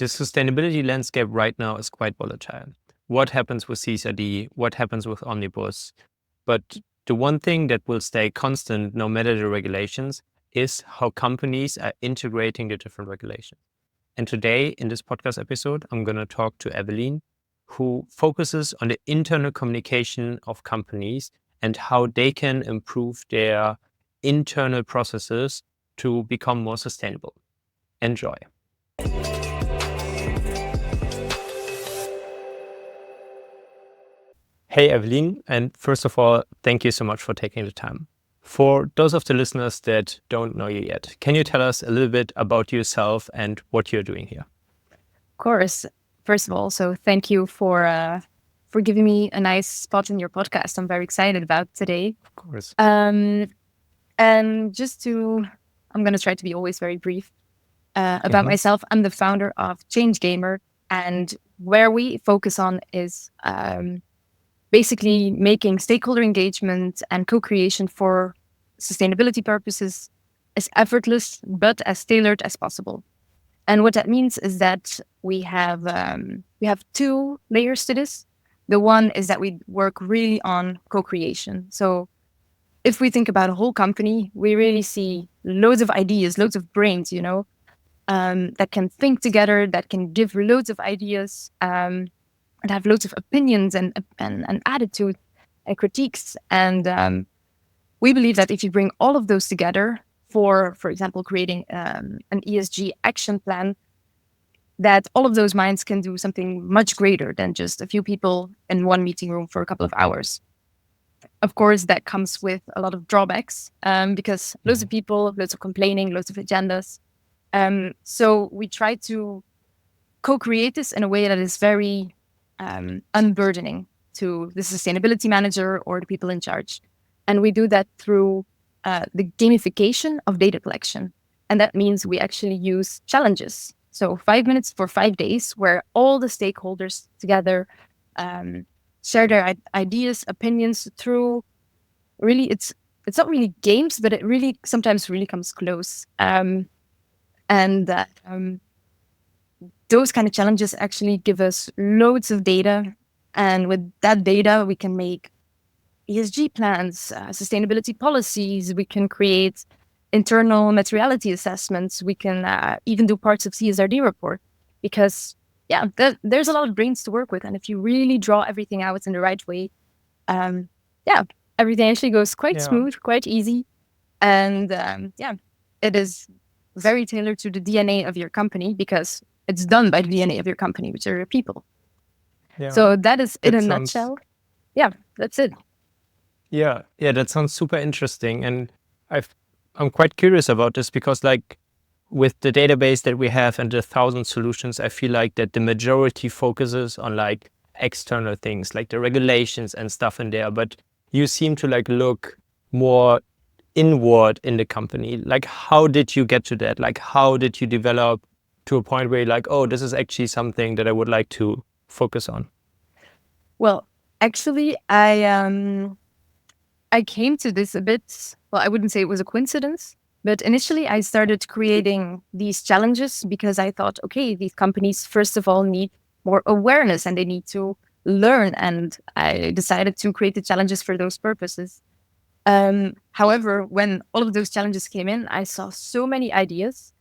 the sustainability landscape right now is quite volatile. What happens with CSRD? What happens with Omnibus? But the one thing that will stay constant, no matter the regulations, is how companies are integrating the different regulations. And today, in this podcast episode, I'm going to talk to Evelien, who focuses on the internal communication of companies and how they can improve their internal processes to become more sustainable. Enjoy. Hey, Evelien, and first of all, thank you so much for taking the time. For those of the listeners that don't know you yet, can you tell us a little bit about yourself and what you're doing here? Of course. First of all, so thank you for giving me a nice spot in your podcast. I'm very excited about today. Of course. And I'm going to try to be always very brief about myself. I'm the founder of Change Gamer, and where we focus on is basically making stakeholder engagement and co-creation for sustainability purposes as effortless but as tailored as possible. And what that means is that we have two layers to this. The one is that we work really on co-creation. So if we think about a whole company, we really see loads of ideas, loads of brains, that can think together, that can give loads of ideas, and have loads of opinions and attitude and critiques. And we believe that if you bring all of those together for example, creating an ESG action plan, that all of those minds can do something much greater than just a few people in one meeting room for a couple of hours. Of course, that comes with a lot of drawbacks because loads of people, loads of complaining, loads of agendas. So we try to co-create this in a way that is very unburdening to the sustainability manager or the people in charge. And we do that through the gamification of data collection. And that means we actually use challenges. So 5 minutes for 5 days, where all the stakeholders together share their ideas, opinions through really, it's not really games, but it really sometimes really comes close. Those kind of challenges actually give us loads of data. And with that data, we can make ESG plans, sustainability policies. We can create internal materiality assessments. We can even do parts of CSRD report because, there's a lot of brains to work with. And if you really draw everything out in the right way, everything actually goes quite smooth, quite easy. And it is very tailored to the DNA of your company because it's done by the DNA of your company, which are your people. Yeah. So that is in a nutshell. Yeah, that's it. Yeah, that sounds super interesting. And I'm quite curious about this because with the database that we have and the 1,000 solutions, I feel like that the majority focuses on external things, like the regulations and stuff in there. But you seem to look more inward in the company. How did you get to that? How did you develop to a point where you're this is actually something that I would like to focus on? Well, actually, I came to this a bit, I wouldn't say it was a coincidence, but initially I started creating these challenges because I thought, okay, these companies, first of all, need more awareness and they need to learn. And I decided to create the challenges for those purposes. However, when all of those challenges came in, I saw so many ideas.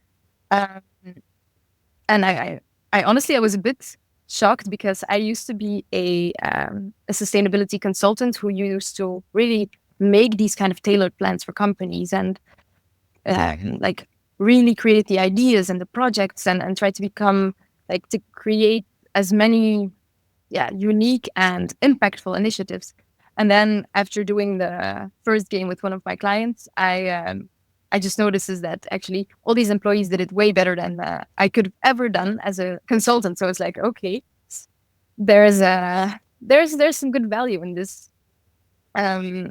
And I honestly, I was a bit shocked because I used to be a sustainability consultant who used to really make these kind of tailored plans for companies and really create the ideas and the projects and try to become to create as many unique and impactful initiatives. And then after doing the first game with one of my clients, I just noticed is that actually all these employees did it way better than I could have ever done as a consultant. So it's okay, there's some good value in this. I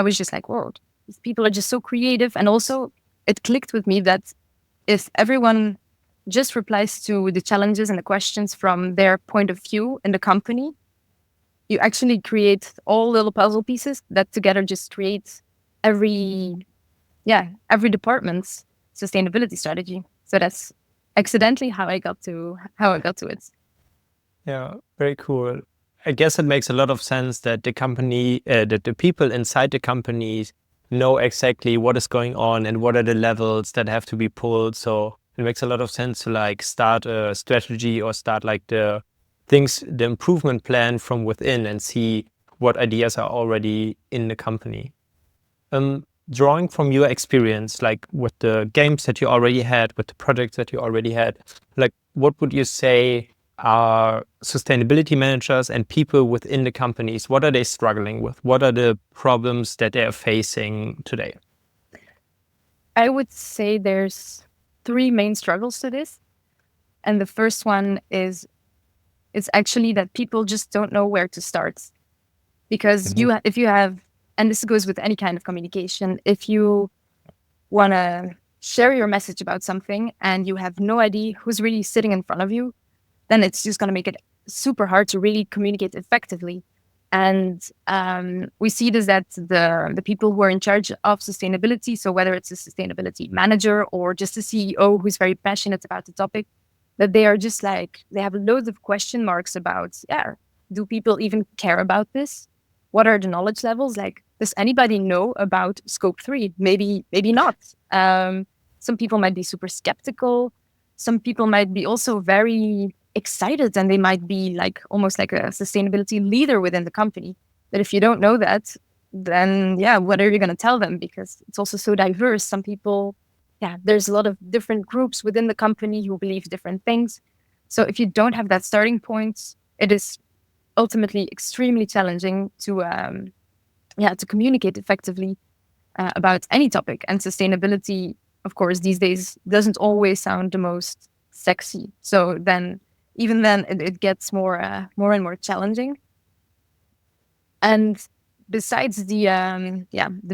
was just whoa, these people are just so creative. And also it clicked with me that if everyone just replies to the challenges and the questions from their point of view in the company, you actually create all little puzzle pieces that together just create every department's sustainability strategy. So that's accidentally how I got to it. Yeah, very cool. I guess it makes a lot of sense that the company, that the people inside the companies know exactly what is going on and what are the levels that have to be pulled. So it makes a lot of sense to like start a strategy or start like the improvement plan from within and see what ideas are already in the company. Drawing from your experience, like with the games that you already had, with the projects that you already had, like what would you say are sustainability managers and people within the companies? What are they struggling with? What are the problems that they are facing today? I would say there's 3 main struggles to this. And the first one is it's actually that people just don't know where to start. Because if you have, and this goes with any kind of communication, if you want to share your message about something and you have no idea who's really sitting in front of you, then it's just going to make it super hard to really communicate effectively. And we see this that the people who are in charge of sustainability, so whether it's a sustainability manager or just a CEO who's very passionate about the topic, that they are just like, they have loads of question marks about, do people even care about this? What are the knowledge levels? Like, does anybody know about scope 3? Maybe not. Some people might be super skeptical. Some people might be also very excited, and they might be like almost like a sustainability leader within the company. But if you don't know that, then what are you going to tell them? Because it's also so diverse. Some people, there's a lot of different groups within the company who believe different things. So if you don't have that starting point, it is ultimately extremely challenging to communicate effectively about any topic. And sustainability, of course, these days doesn't always sound the most sexy. So then, even then, it gets more and more challenging. And besides the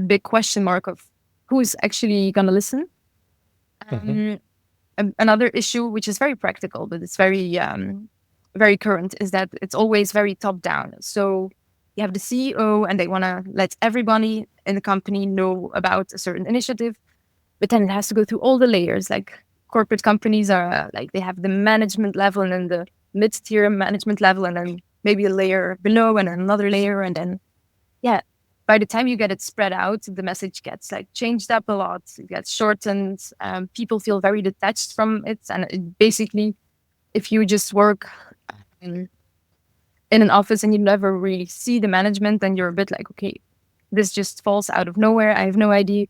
big question mark of who's actually going to listen, another issue which is very practical, but it's very current, is that it's always very top down. So you have the CEO and they want to let everybody in the company know about a certain initiative, but then it has to go through all the layers. Like corporate companies are like, they have the management level and then the mid-tier management level and then maybe a layer below and another layer. And then, by the time you get it spread out, the message gets like changed up a lot. It gets shortened. People feel very detached from it. And it basically, if you just work in an office and you never really see the management, then you're a bit like, okay, this just falls out of nowhere. I have no idea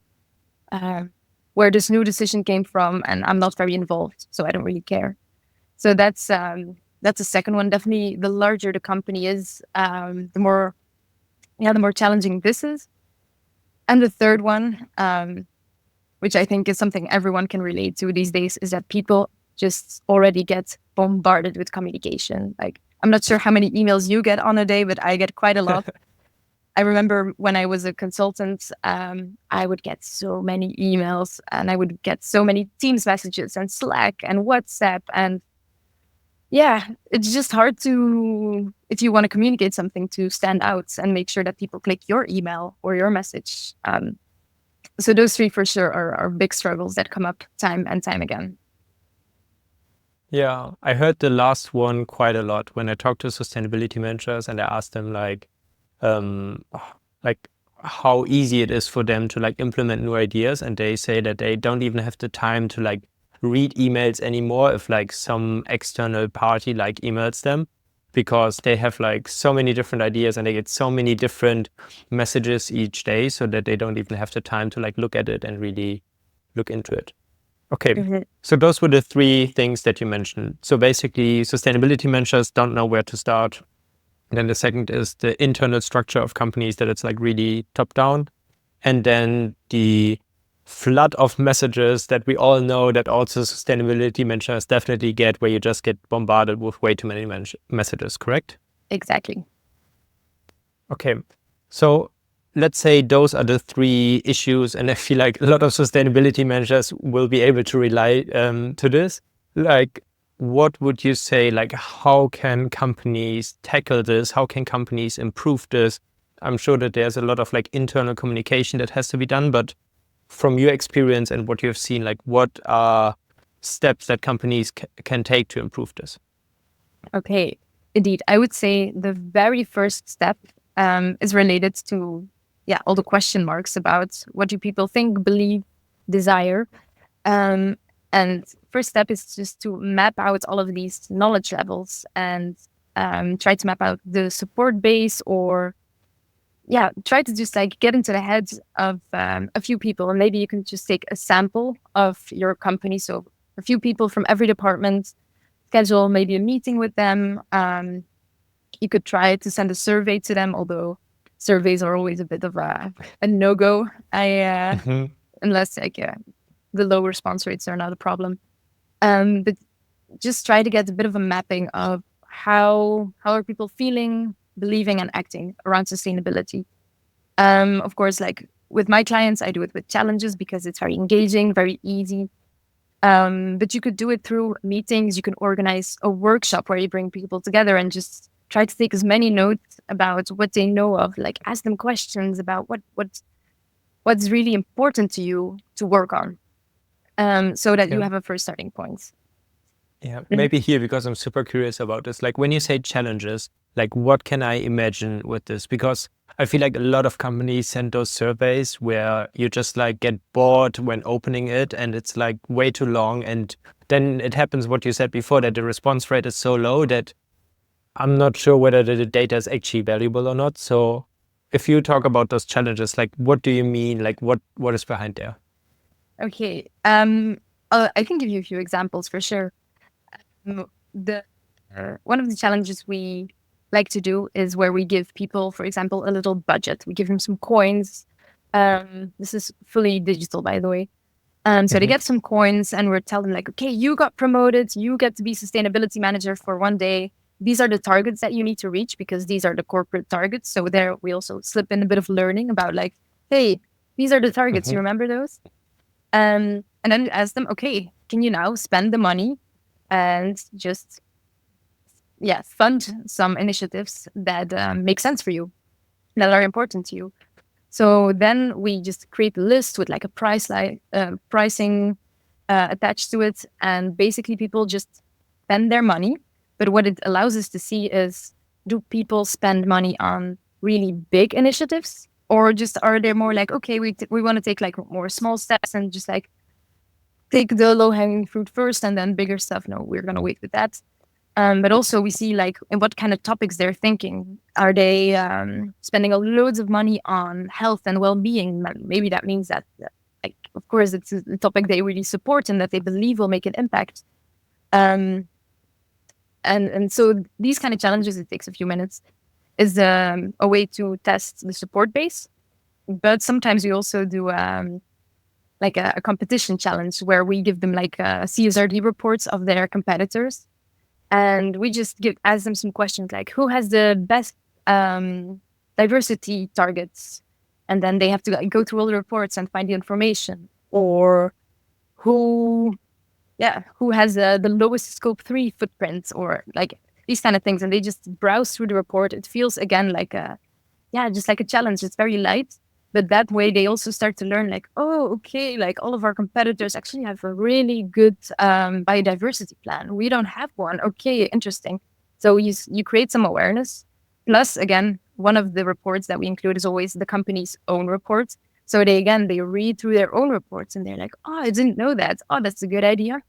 where this new decision came from, and I'm not very involved, so I don't really care. So that's the second one. Definitely, the larger the company is, the more challenging this is. And the third one, which I think is something everyone can relate to these days, is that people just already get bombarded with communication. Like, I'm not sure how many emails you get on a day, but I get quite a lot. I remember when I was a consultant, I would get so many emails and I would get so many Teams messages and Slack and WhatsApp. And it's just hard to, if you want to communicate something, to stand out and make sure that people click your email or your message. So those 3 for sure are big struggles that come up time and time again. Yeah, I heard the last one quite a lot when I talked to sustainability managers and I asked them like how easy it is for them to like implement new ideas, and they say that they don't even have the time to like read emails anymore if like some external party like emails them, because they have like so many different ideas and they get so many different messages each day, so that they don't even have the time to like look at it and really look into it. Okay, so those were the 3 things that you mentioned. So basically, sustainability managers don't know where to start. And then the second is the internal structure of companies, that it's like really top down. And then the flood of messages that we all know that also sustainability managers definitely get, where you just get bombarded with way too many messages, correct? Exactly. Okay, so let's say those are the 3 issues, and I feel like a lot of sustainability managers will be able to rely to this. Like, what would you say, like, how can companies tackle this? How can companies improve this? I'm sure that there's a lot of like internal communication that has to be done, but from your experience and what you've seen, like, what are steps that companies can take to improve this? Okay, indeed. I would say the very first step is related to all the question marks about what do people think, believe, desire. Um, and first step is just to map out all of these knowledge levels and try to map out the support base, or try to just like get into the heads of a few people. And maybe you can just take a sample of your company. So a few people from every department, schedule maybe a meeting with them. You could try to send a survey to them, although surveys are always a bit of a no-go. Unless the low response rates are not a problem. But just try to get a bit of a mapping of how are people feeling, believing, and acting around sustainability. Of course, like with my clients, I do it with challenges because it's very engaging, very easy. But you could do it through meetings. You can organize a workshop where you bring people together and just try to take as many notes about what they know of, like ask them questions about what's really important to you to work on, so that you have a first starting point. Yeah, maybe here, because I'm super curious about this. Like when you say challenges, like what can I imagine with this? Because I feel like a lot of companies send those surveys where you just like get bored when opening it and it's like way too long. And then it happens what you said before, that the response rate is so low that I'm not sure whether the data is actually valuable or not. So if you talk about those challenges, like what do you mean? Like what is behind there? Okay. I can give you a few examples for sure. The one of the challenges we like to do is where we give people, for example, a little budget. We give them some coins. This is fully digital, by the way. So they get some coins and we're telling them like, okay, you got promoted. You get to be sustainability manager for one day. These are the targets that you need to reach because these are the corporate targets. So there we also slip in a bit of learning about like, hey, these are the targets. You remember those? And then ask them, okay, can you now spend the money and just fund some initiatives that make sense for you, that are important to you. So then we just create a list with like a pricing attached to it, and basically people just spend their money. But what it allows us to see is, do people spend money on really big initiatives, or just are they more like, okay, we want to take like more small steps and just like take the low-hanging fruit first and then bigger stuff. No, we're going to wait with that. But also we see like in what kind of topics they're thinking. Are they spending loads of money on health and well-being? Maybe that means that, like, of course, it's a topic they really support and that they believe will make an impact. And so these kind of challenges, it takes a few minutes, is a way to test the support base. But sometimes we also do like a competition challenge where we give them like CSRD reports of their competitors. And we just ask them some questions like, who has the best diversity targets? And then they have to go through all the reports and find the information. Or who has the lowest scope 3 footprint, or like these kind of things. And they just browse through the report. It feels again like just like a challenge. It's very light. But that way they also start to learn like, oh, okay, like all of our competitors actually have a really good biodiversity plan. We don't have one. Okay, interesting. So you create some awareness. Plus, again, one of the reports that we include is always the company's own report. So they read through their own reports and they're like, oh, I didn't know that. Oh, that's a good idea.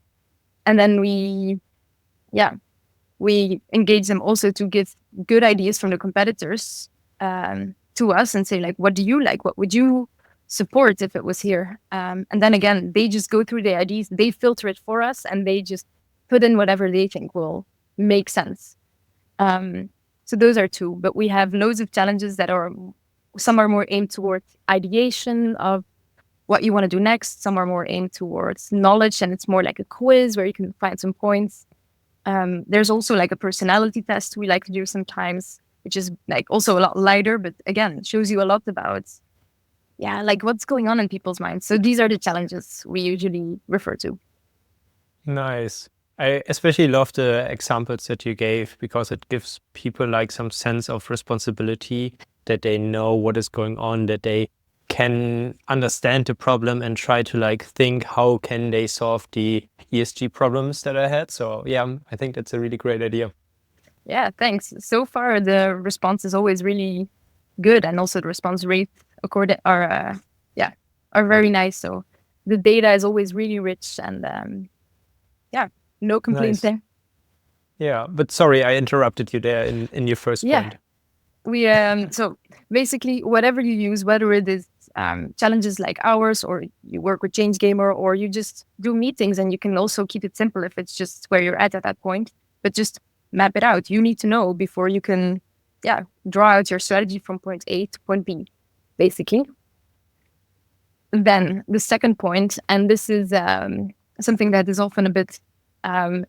And then we engage them also to give good ideas from the competitors to us and say like, what do you like? What would you support if it was here? And then again, they just go through the ideas, they filter it for us, and they just put in whatever they think will make sense. So those are two, but we have loads of challenges that some are more aimed towards ideation of what you want to do next. Some are more aimed towards knowledge, and it's more like a quiz where you can find some points. There's also like a personality test we like to do sometimes, which is like also a lot lighter, but again, it shows you a lot about, like what's going on in people's minds. So these are the challenges we usually refer to. Nice. I especially love the examples that you gave, because it gives people like some sense of responsibility, that they know what is going on, that they can understand the problem and try to like think how can they solve the ESG problems that I had. So yeah, I think that's a really great idea. Yeah, thanks. So far, the response is always really good, and also the response rate are very nice. So the data is always really rich, and no complaints Nice. there. Yeah, but sorry, I interrupted you there in your first point. We so basically whatever you use, whether it is challenges like ours, or you work with Change Gamer, or you just do meetings, and you can also keep it simple if it's just where you're at that point, but just map it out. You need to know before you can draw out your strategy from point A to point B, basically. Then the second point, and this is something that is often a bit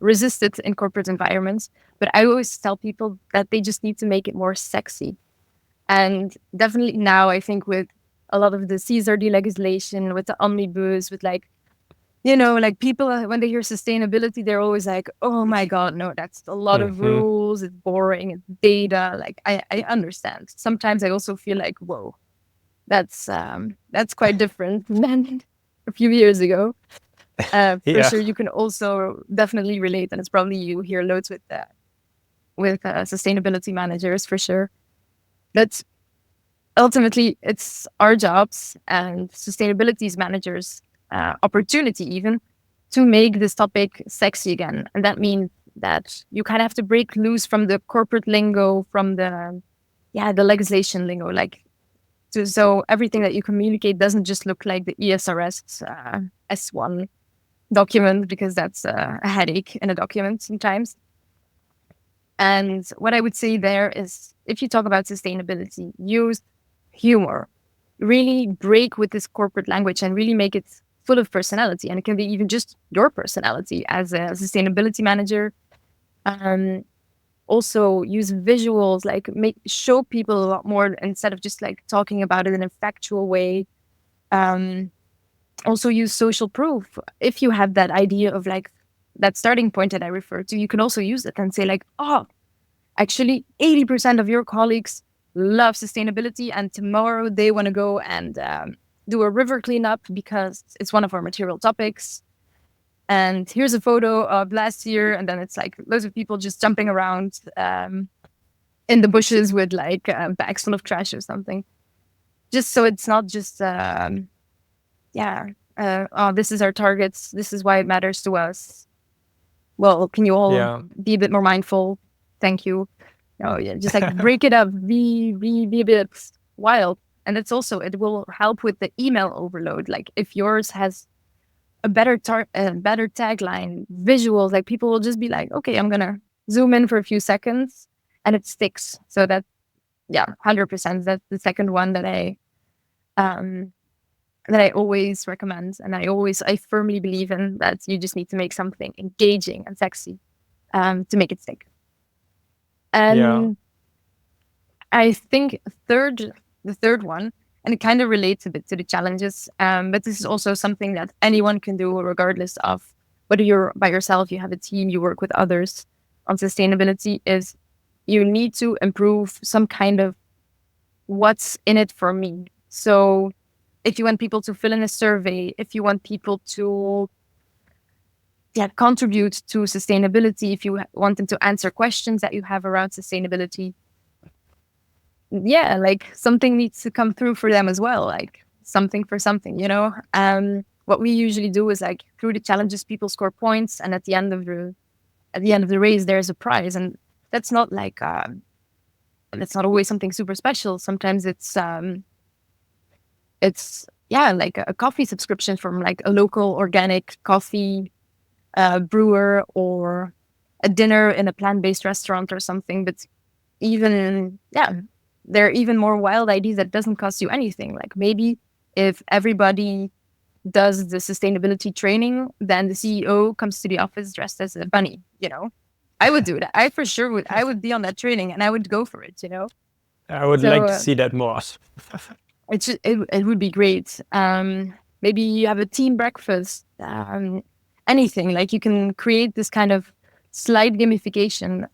resisted in corporate environments, but I always tell people that they just need to make it more sexy. And definitely now, I think with a lot of the CSRD legislation, with the omnibus, with like people, when they hear sustainability, they're always like, oh my God, no, that's a lot of rules. It's boring. It's data. Like, I understand. Sometimes I also feel like, whoa, that's quite different than a few years ago. For Yeah. sure, you can also definitely relate, and it's probably you hear loads with sustainability managers for sure. But ultimately, it's our jobs and sustainability managers' opportunity even to make this topic sexy again, and that means that you kind of have to break loose from the corporate lingo, from the legislation lingo, like. So everything that you communicate doesn't just look like the ESRS S1 document, because that's a headache in a document sometimes. And what I would say there is, if you talk about sustainability, use humor. Really break with this corporate language and really make it full of personality. And it can be even just your personality as a sustainability manager. Also use visuals, like show people a lot more instead of just like talking about it in a factual way. Also use social proof. If you have that idea of like that starting point that I referred to, you can also use it and say like, oh, actually 80% of your colleagues love sustainability, and tomorrow they want to go and do a river cleanup because it's one of our material topics. And here's a photo of last year, and then it's like loads of people just jumping around in the bushes with like bags full of trash or something. Just so it's not just, oh, this is our targets. This is why it matters to us. Well, can you all be a bit more mindful? Thank you. No, just like break it up, be a bit wild. And it will help with the email overload. Like if yours has a better tagline, visuals, like people will just be like, okay, I'm gonna zoom in for a few seconds, and it sticks. So that, 100%. That's the second one that I always recommend, and I firmly believe in that. You just need to make something engaging and sexy to make it stick. And I think the third one, and it kind of relates a bit to the challenges, but this is also something that anyone can do, regardless of whether you're by yourself, you have a team, you work with others on sustainability, is you need to improve some kind of what's in it for me. So if you want people to fill in a survey, if you want people to contribute to sustainability, if you want them to answer questions that you have around sustainability, like something needs to come through for them as well, like something for something, what we usually do is like through the challenges, people score points, and at the end of the race, there's a prize. And that's not like that's not always something super special. Sometimes it's like a coffee subscription from like a local organic coffee brewer, or a dinner in a plant-based restaurant or something. But even there are even more wild ideas that doesn't cost you anything. Like maybe if everybody does the sustainability training, then the CEO comes to the office dressed as a bunny. I would do that. I for sure would. I would be on that training and I would go for it. I would like to see that more. It would be great. Maybe you have a team breakfast. Anything, like you can create this kind of slight gamification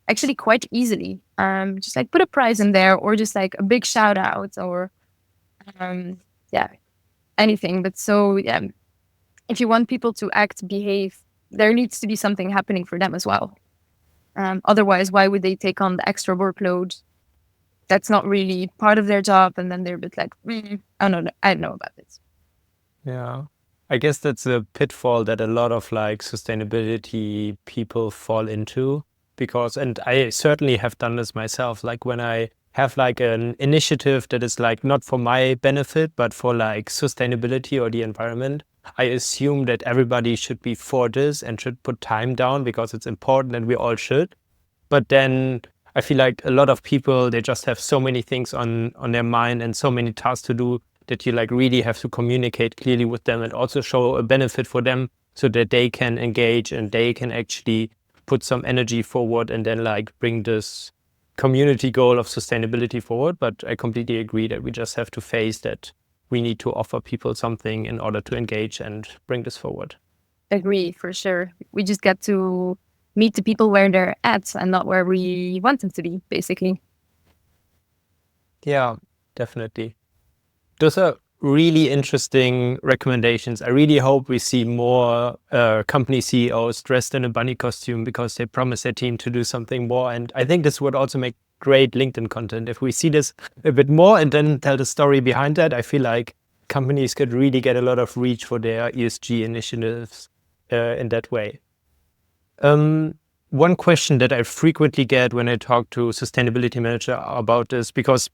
actually quite easily. Just like put a prize in there, or just like a big shout out, or Yeah, anything. But so yeah, if you want people to act, behave, there needs to be something happening for them as well. Otherwise, why would they take on the extra workload? That's not really part of their job, and then they're a bit like, I don't know about this. Yeah. I guess that's a pitfall that a lot of like sustainability people fall into because, and I certainly have done this myself, like when I have like an initiative that is like not for my benefit, but for like sustainability or the environment, I assume that everybody should be for this and should put time down because it's important and we all should. But then I feel like a lot of people, they just have so many things on their mind and so many tasks to do that you like really have to communicate clearly with them and also show a benefit for them so that they can engage and they can actually put some energy forward and then like bring this community goal of sustainability forward. But I completely agree that we just have to face that we need to offer people something in order to engage and bring this forward. Agree, for sure. We just get to meet the people where they're at and not where we want them to be, basically. Yeah, definitely. Those are really interesting recommendations. I really hope we see more company CEOs dressed in a bunny costume because they promise their team to do something more. And I think this would also make great LinkedIn content. If we see this a bit more and then tell the story behind that, I feel like companies could really get a lot of reach for their ESG initiatives in that way. One question that I frequently get when I talk to sustainability manager about this, because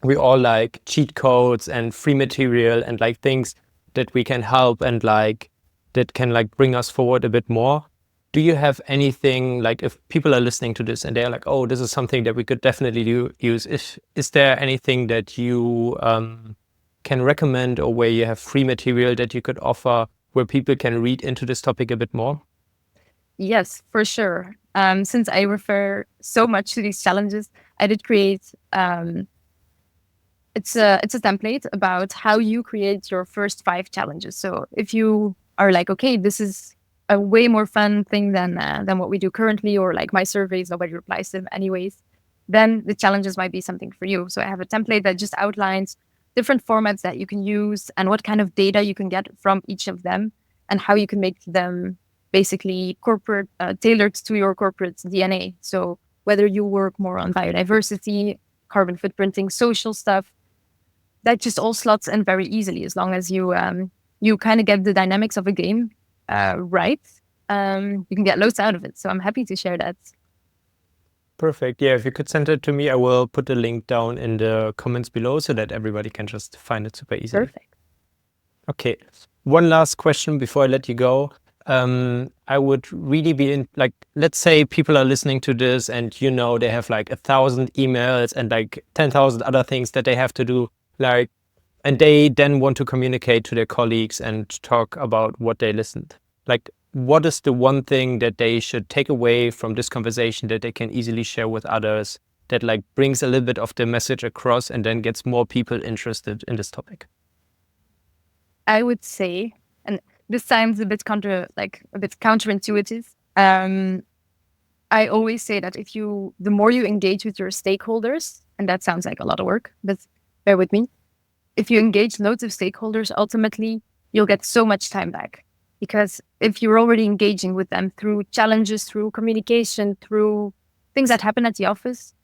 we all like cheat codes and free material and like things that we can help and like that can like bring us forward a bit more. Do you have anything like if people are listening to this and they're like, oh, this is something that we could definitely use? Is there anything that you can recommend or where you have free material that you could offer where people can read into this topic a bit more? Yes, for sure. Since I refer so much to these challenges, I did create it's a template about how you create your first 5 challenges. So if you are like, okay, this is a way more fun thing than what we do currently, or like my surveys, nobody replies to them anyways, then the challenges might be something for you. So I have a template that just outlines different formats that you can use and what kind of data you can get from each of them and how you can make them basically corporate tailored to your corporate DNA. So whether you work more on biodiversity, carbon footprinting, social stuff, that just all slots in very easily as long as you you kind of get the dynamics of a game right. You can get loads out of it. So I'm happy to share that. Perfect. Yeah, if you could send it to me, I will put the link down in the comments below so that everybody can just find it super easily. Perfect. Okay. One last question before I let you go. I would really be in, like, let's say people are listening to this and you know they have like 1,000 emails and like 10,000 other things that they have to do, like, and they then want to communicate to their colleagues and talk about what they listened. Like, what is the one thing that they should take away from this conversation that they can easily share with others that like brings a little bit of the message across and then gets more people interested in this topic? I would say, and this sounds a bit counterintuitive. I always say that the more you engage with your stakeholders, and that sounds like a lot of work, but bear with me. If you engage loads of stakeholders, ultimately you'll get so much time back. Because if you're already engaging with them through challenges, through communication, through things that happen at the office,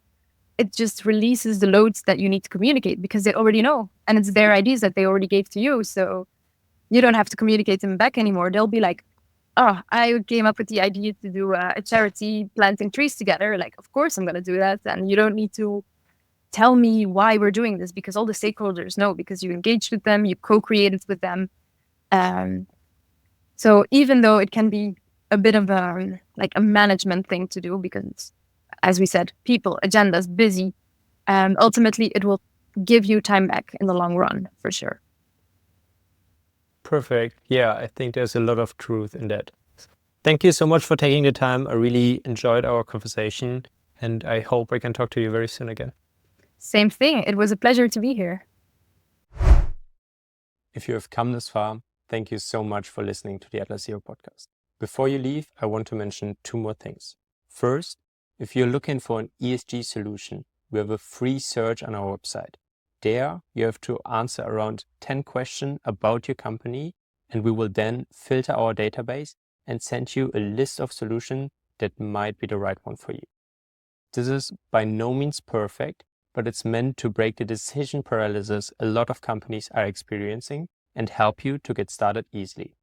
it just releases the loads that you need to communicate because they already know. And it's their ideas that they already gave to you. So you don't have to communicate them back anymore. They'll be like, oh, I came up with the idea to do a charity planting trees together. Like, of course I'm going to do that. And you don't need to tell me why we're doing this because all the stakeholders know because you engaged with them, you co-created with them. So even though it can be a bit of a management thing to do because, as we said, people, agendas, busy, ultimately it will give you time back in the long run for sure. Perfect. Yeah, I think there's a lot of truth in that. Thank you so much for taking the time. I really enjoyed our conversation and I hope I can talk to you very soon again. Same thing. It was a pleasure to be here. If you have come this far, thank you so much for listening to the AtlasZero podcast. Before you leave, I want to mention 2 more things. First, if you're looking for an ESG solution, we have a free search on our website. there you have to answer around 10 questions about your company, and we will then filter our database and send you a list of solutions that might be the right one for you. This is by no means perfect, but it's meant to break the decision paralysis a lot of companies are experiencing and help you to get started easily.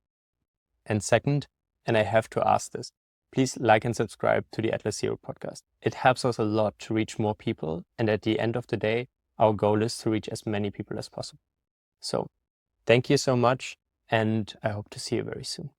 And second, and I have to ask this, please like and subscribe to the AtlasZero podcast. It helps us a lot to reach more people, and at the end of the day, our goal is to reach as many people as possible. So thank you so much, and I hope to see you very soon.